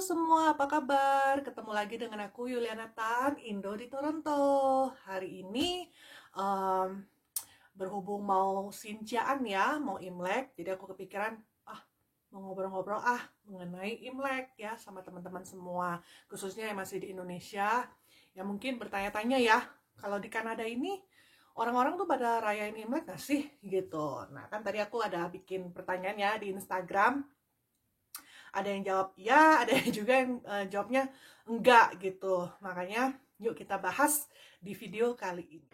semua, apa kabar? Ketemu lagi dengan aku Yuliana Tan, Indo di Toronto. Hari ini em, berhubung mau Xinjiang ya, mau Imlek, jadi aku kepikiran mau ngobrol-ngobrol mengenai Imlek ya sama teman-teman semua, khususnya yang masih di Indonesia. Ya mungkin bertanya-tanya ya, kalau di Kanada ini orang-orang tuh pada rayain Imlek gak sih gitu. Nah kan tadi aku ada bikin pertanyaan ya di Instagram, ada yang jawab ya, ada yang juga yang jawabnya enggak gitu. Makanya yuk kita bahas di video kali ini.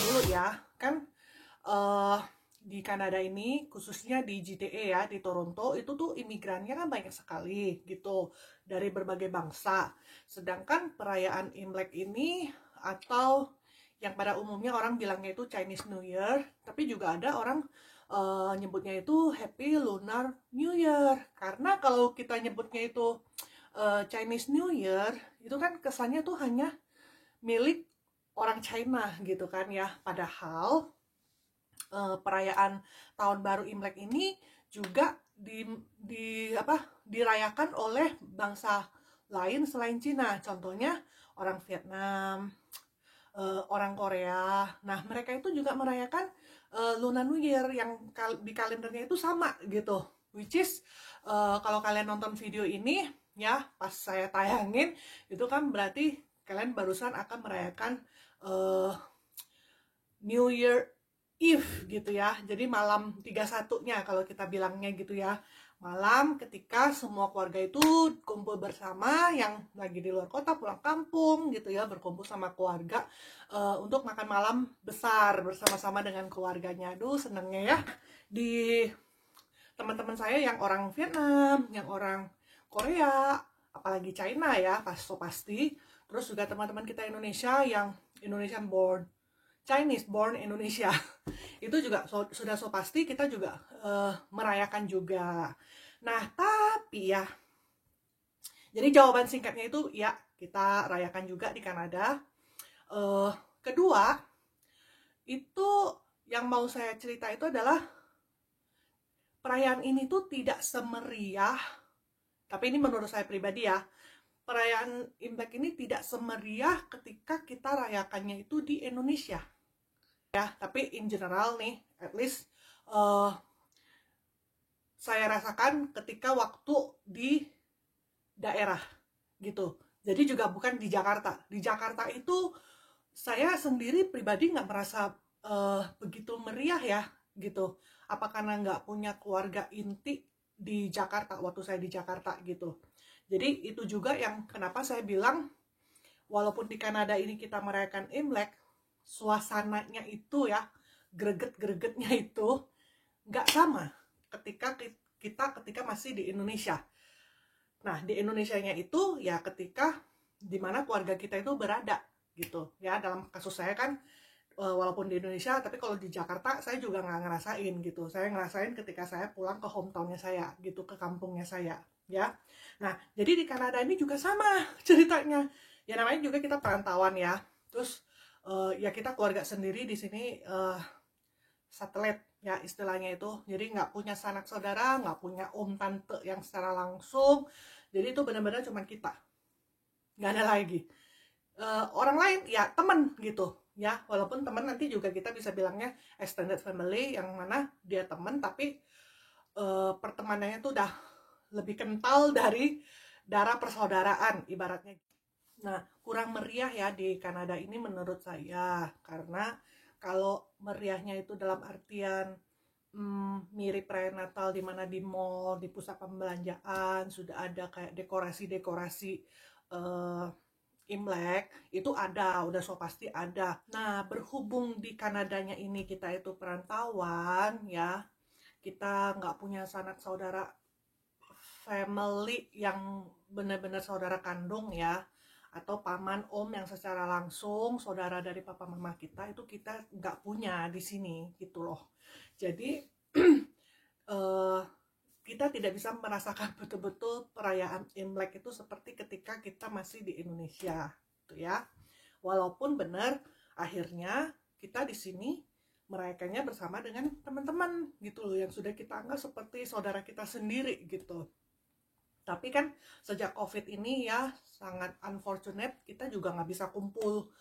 Dulu ya, kan di Kanada ini, khususnya di GTA ya, di Toronto, itu tuh imigrannya kan banyak sekali gitu, dari berbagai bangsa. Sedangkan perayaan Imlek ini, atau yang pada umumnya orang bilangnya itu Chinese New Year, tapi juga ada orang nyebutnya itu Happy Lunar New Year. Karena kalau kita nyebutnya itu Chinese New Year, itu kan kesannya tuh hanya milik orang China gitu kan ya. Padahal perayaan tahun baru Imlek ini juga dirayakan oleh bangsa lain selain Cina. Contohnya orang Vietnam, orang Korea. Nah, mereka itu juga merayakan Lunar New Year yang di kalendernya itu sama gitu. Which is kalau kalian nonton video ini ya, pas saya tayangin itu kan berarti kalian barusan akan merayakan uh, New Year Eve gitu ya. Jadi malam 31-nya kalau kita bilangnya gitu ya. Malam ketika semua keluarga itu kumpul bersama, yang lagi di luar kota pulang kampung gitu ya, berkumpul sama keluarga untuk makan malam besar bersama-sama dengan keluarganya. Aduh, senengnya ya. Di teman-teman saya yang orang Vietnam, yang orang Korea, apalagi China ya, pasti. Terus juga teman-teman kita Indonesia yang Indonesian born, Chinese born Indonesia. Itu juga sudah pasti kita juga merayakan juga. Nah, tapi ya, jadi jawaban singkatnya itu ya, kita rayakan juga di Kanada. Kedua, itu yang mau saya cerita itu adalah perayaan ini tuh tidak semeriah, tapi ini menurut saya pribadi ya, perayaan Imlek ini tidak semeriah ketika kita rayakannya itu di Indonesia. Ya, tapi in general nih, at least saya rasakan ketika waktu di daerah gitu. Jadi juga bukan di Jakarta. Di Jakarta itu saya sendiri pribadi nggak merasa begitu meriah ya gitu. Apa karena nggak punya keluarga inti di Jakarta waktu saya di Jakarta gitu. Jadi itu juga yang kenapa saya bilang walaupun di Kanada ini kita merayakan Imlek, suasananya itu ya, greget-gregetnya itu nggak sama ketika masih di Indonesia. Nah, di Indonesianya itu ya ketika dimana keluarga kita itu berada gitu ya. Dalam kasus saya kan walaupun di Indonesia, tapi kalau di Jakarta saya juga nggak ngerasain gitu. Saya ngerasain ketika saya pulang ke hometownnya saya gitu, ke kampungnya saya ya. Nah, jadi di Kanada ini juga sama ceritanya. Ya namanya juga kita perantauan ya. Terus ya kita keluarga sendiri di sini satelit ya istilahnya itu. Jadi nggak punya sanak saudara, nggak punya om tante yang secara langsung. Jadi itu benar-benar cuma kita, nggak ada lagi. Orang lain ya teman gitu ya, walaupun teman nanti juga kita bisa bilangnya extended family, yang mana dia teman tapi pertemanannya tuh udah lebih kental dari darah persaudaraan ibaratnya. Nah, kurang meriah ya di Kanada ini menurut saya, karena kalau meriahnya itu dalam artian mirip perayaan Natal di mana di mall, di pusat pembelanjaan sudah ada kayak dekorasi-dekorasi Imlek, itu ada, udah pasti ada. Nah, berhubung di Kanadanya ini kita itu perantauan ya, kita nggak punya sanak saudara family yang benar-benar saudara kandung ya, atau paman om yang secara langsung saudara dari papa mama kita itu kita nggak punya di sini gitu loh. Jadi eh, kita tidak bisa merasakan betul-betul perayaan Imlek itu seperti ketika kita masih di Indonesia gitu ya. Walaupun benar akhirnya kita di sini merayakannya bersama dengan teman-teman gitu loh yang sudah kita anggap seperti saudara kita sendiri gitu. Tapi kan sejak COVID ini ya sangat unfortunate, kita juga nggak bisa kumpul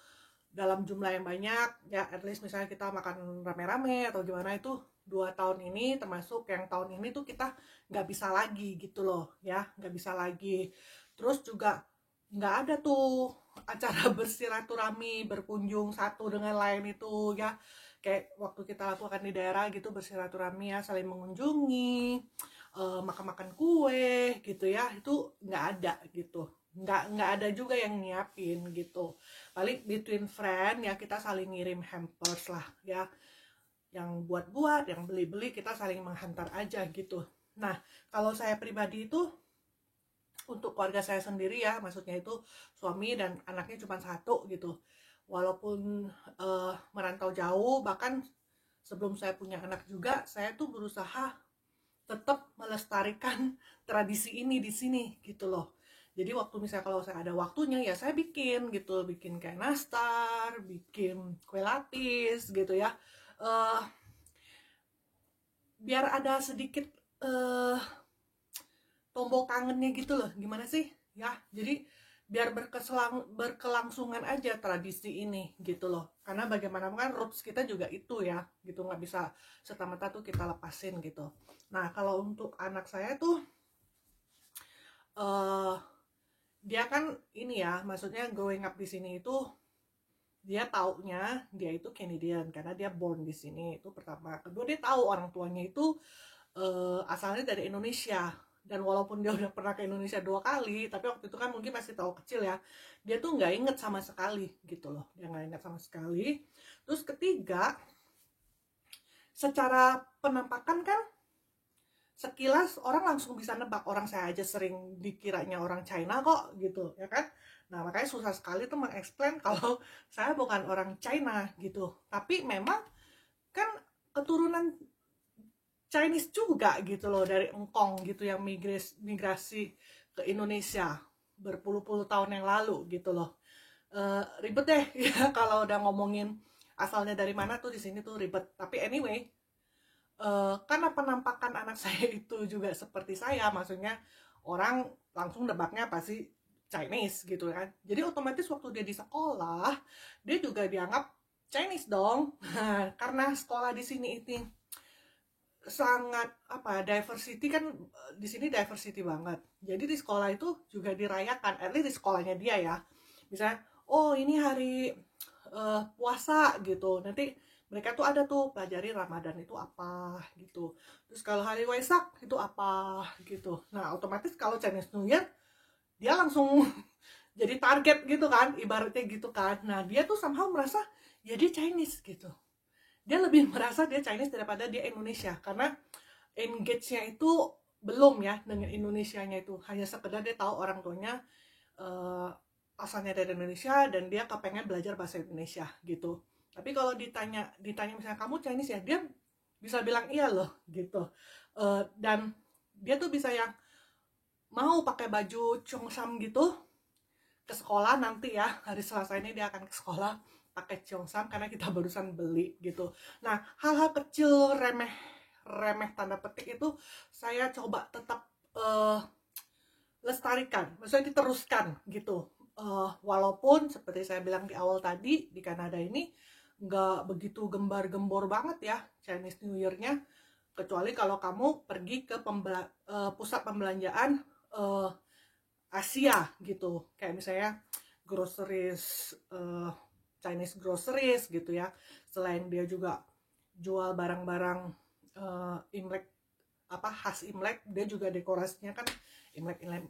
dalam jumlah yang banyak ya, at least misalnya kita makan rame-rame atau gimana, itu 2 tahun ini termasuk yang tahun ini tuh kita nggak bisa lagi gitu loh ya, nggak bisa lagi. Terus juga nggak ada tuh acara bersilaturahmi, berkunjung satu dengan lain itu ya, kayak waktu kita lakukan di daerah gitu, bersilaturahmi ya, saling mengunjungi, makan-makan kue gitu ya, itu nggak ada gitu, nggak ada juga yang nyiapin gitu. Paling between friend ya kita saling ngirim hampers lah ya, yang buat-buat, yang beli-beli, kita saling menghantar aja gitu. Nah kalau saya pribadi itu, untuk keluarga saya sendiri ya, maksudnya itu suami dan anaknya cuma satu gitu, walaupun merantau jauh, bahkan sebelum saya punya anak juga saya tuh berusaha tetap melestarikan tradisi ini di sini gitu loh. Jadi waktu misalnya kalau saya ada waktunya ya saya bikin gitu, bikin kayak nastar, bikin kue lapis gitu ya. Eh, Biar ada sedikit tombol kangennya gitu loh, gimana sih? Ya, jadi biar berkelangsungan aja tradisi ini gitu loh. Karena bagaimanapun kan roots kita juga itu ya, gitu, nggak bisa serta-merta tuh kita lepasin gitu. Nah, kalau untuk anak saya tuh eh dia kan ini ya, maksudnya growing up di sini itu dia taunya dia itu Canadian karena dia born di sini, itu pertama. Kedua, dia tahu orang tuanya itu asalnya dari Indonesia, dan walaupun dia udah pernah ke Indonesia 2 kali, tapi waktu itu kan mungkin masih tahu kecil ya, dia tuh nggak inget sama sekali gitu loh, dia nggak inget sama sekali. Terus ketiga, secara penampakan kan sekilas orang langsung bisa nebak, orang saya aja sering dikiranya orang China kok gitu ya kan. Nah makanya susah sekali tuh mengeksplain kalau saya bukan orang China gitu, tapi memang kan keturunan Chinese juga gitu loh, dari Engkong gitu yang migrasi ke Indonesia berpuluh-puluh tahun yang lalu gitu loh. Ribet deh ya kalau udah ngomongin asalnya dari mana tuh, di sini tuh ribet. Tapi anyway, karena penampakan anak saya itu juga seperti saya, maksudnya orang langsung nebaknya pasti Chinese gitu kan. Jadi otomatis waktu dia di sekolah, dia juga dianggap Chinese dong. Karena sekolah di sini itu sangat apa, diversity kan, di sini diversity banget. Jadi di sekolah itu juga dirayakan, at least di sekolahnya dia ya. Misalnya, oh ini hari puasa gitu. Nanti mereka tuh ada tuh pelajari Ramadan itu apa gitu. Terus kalau hari Waisak itu apa gitu. Nah, otomatis kalau Chinese New Year dia langsung jadi target gitu kan, ibaratnya gitu kan. Nah, dia tuh somehow merasa ya dia Chinese gitu. Dia lebih merasa dia Chinese daripada dia Indonesia, karena engage-nya itu belum ya dengan Indonesianya, itu hanya sekedar dia tahu orang tuanya uh, asalnya dari Indonesia dan dia kepengen belajar bahasa Indonesia gitu. Tapi kalau ditanya misalnya kamu Chinese ya, dia bisa bilang iya loh gitu. Dan dia tuh bisa yang mau pakai baju Cheongsam gitu ke sekolah nanti ya, hari Selasa ini dia akan ke sekolah pakai Cheongsam karena kita barusan beli gitu. Nah, hal-hal kecil remeh tanda petik itu saya coba tetap lestarikan, maksudnya diteruskan gitu. Walaupun seperti saya bilang di awal tadi, di Kanada ini nggak begitu gembar-gembor banget ya Chinese New Year-nya, kecuali kalau kamu pergi ke pusat pembelanjaan Asia gitu, kayak misalnya groceries, Chinese groceries gitu ya. Selain dia juga jual barang-barang Imlek, apa khas Imlek, dia juga dekorasinya kan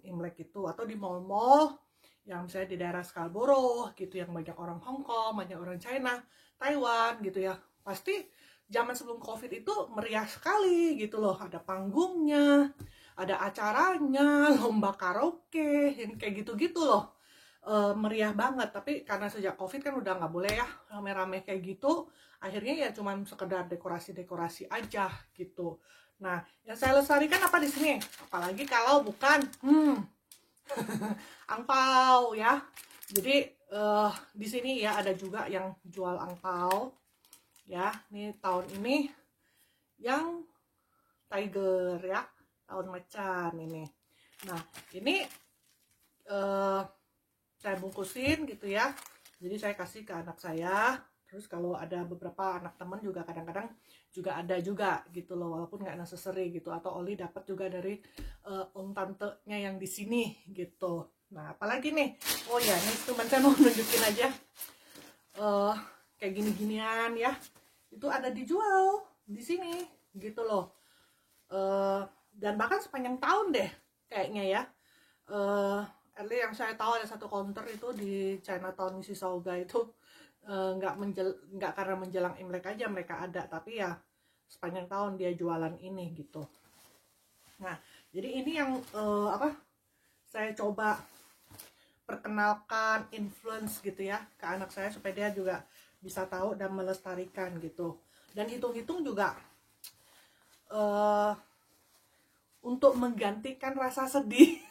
Imlek itu. Atau di mall-mall yang misalnya di daerah Scarborough gitu, yang banyak orang Hong Kong, banyak orang China, Taiwan gitu ya, pasti zaman sebelum COVID itu meriah sekali gitu loh. Ada panggungnya, ada acaranya, lomba karaoke, yang kayak gitu-gitu loh. meriah banget. Tapi karena sejak COVID kan udah nggak boleh ya rame-rame kayak gitu, akhirnya ya cuman sekedar dekorasi-dekorasi aja gitu. Nah, yang saya lestarikan apa di sini? Apalagi kalau bukan angpau ya. Jadi di sini ya ada juga yang jual angpau ya. Nih tahun ini yang tiger ya, tahun macan ini. Nah, ini saya bungkusin gitu ya. Jadi saya kasih ke anak saya. Terus kalau ada beberapa anak teman juga kadang-kadang juga ada juga gitu loh, walaupun nggak necessary gitu. Atau Oli dapat juga dari om tantenya yang di sini gitu. Nah, apalagi nih? Oh ya, ini teman saya mau nunjukin aja. Kayak gini-ginian ya. Itu ada dijual di sini gitu loh. Dan bahkan sepanjang tahun deh kayaknya ya. Yang saya tahu ada satu counter itu di Chinatown Mississauga itu nggak karena menjelang Imlek aja mereka ada, tapi ya sepanjang tahun dia jualan ini gitu. Nah, jadi ini yang saya coba perkenalkan, influence gitu ya ke anak saya supaya dia juga bisa tahu dan melestarikan gitu. Dan hitung-hitung juga untuk menggantikan rasa sedih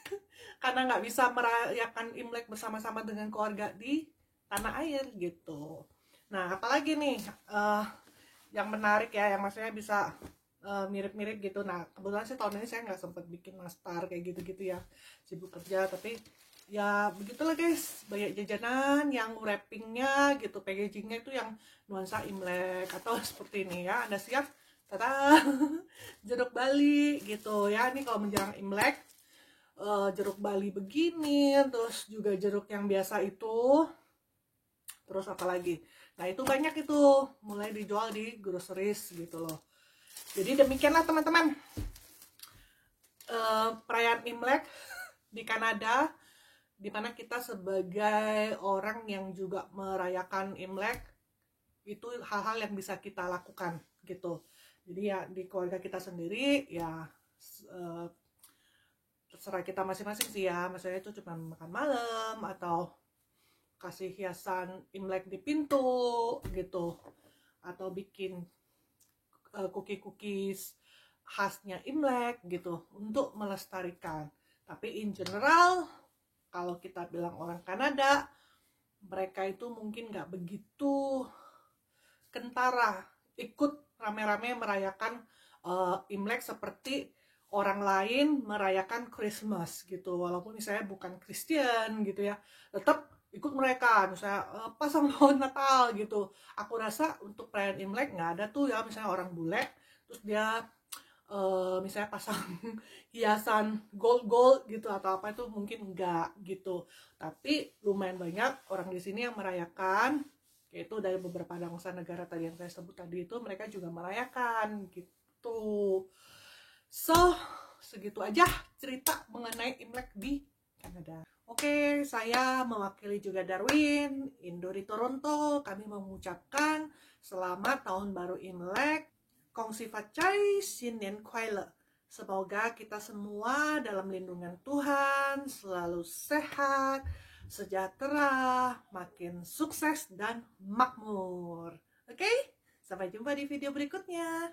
karena nggak bisa merayakan Imlek bersama-sama dengan keluarga di tanah air gitu. Nah, apalagi nih yang menarik ya, yang maksudnya bisa mirip-mirip gitu. Nah, kebetulan sih tahun ini saya nggak sempat bikin nastar kayak gitu-gitu ya, sibuk kerja. Tapi ya begitulah guys, banyak jajanan yang wrappingnya gitu, packagingnya itu yang nuansa Imlek atau seperti ini ya. Anda siap? Tada, jeruk Bali gitu ya. Ini kalau menjelang Imlek jeruk Bali begini, terus juga jeruk yang biasa itu, terus apa lagi? Nah, itu banyak itu mulai dijual di groceries gitu loh. Jadi demikianlah teman-teman perayaan Imlek di Kanada, dimana kita sebagai orang yang juga merayakan Imlek itu hal-hal yang bisa kita lakukan gitu. Jadi ya di keluarga kita sendiri ya terserah kita masing-masing sih ya. Maksudnya itu cuma makan malam atau kasih hiasan Imlek di pintu gitu, atau bikin cookies khasnya Imlek gitu untuk melestarikan. Tapi in general kalau kita bilang orang Kanada, mereka itu mungkin nggak begitu kentara ikut rame-rame merayakan Imlek seperti orang lain merayakan Christmas gitu. Walaupun misalnya bukan Kristen gitu ya, tetap ikut mereka, misalnya pasang pohon Natal gitu. Aku rasa untuk perayaan Imlek nggak ada tuh ya, misalnya orang bule terus dia misalnya pasang hiasan gold gitu atau apa, itu mungkin enggak gitu. Tapi lumayan banyak orang di sini yang merayakan, yaitu dari beberapa bangsa negara tadi yang saya sebut tadi itu mereka juga merayakan gitu. So, segitu aja cerita mengenai Imlek di Kanada. Oke, saya mewakili juga Darwin, Indo di Toronto. Kami mengucapkan selamat tahun baru Imlek. Kong Si Fat Chai, Xin Nian Kuai Le. Semoga kita semua dalam lindungan Tuhan selalu sehat, sejahtera, makin sukses dan makmur. Oke, sampai jumpa di video berikutnya.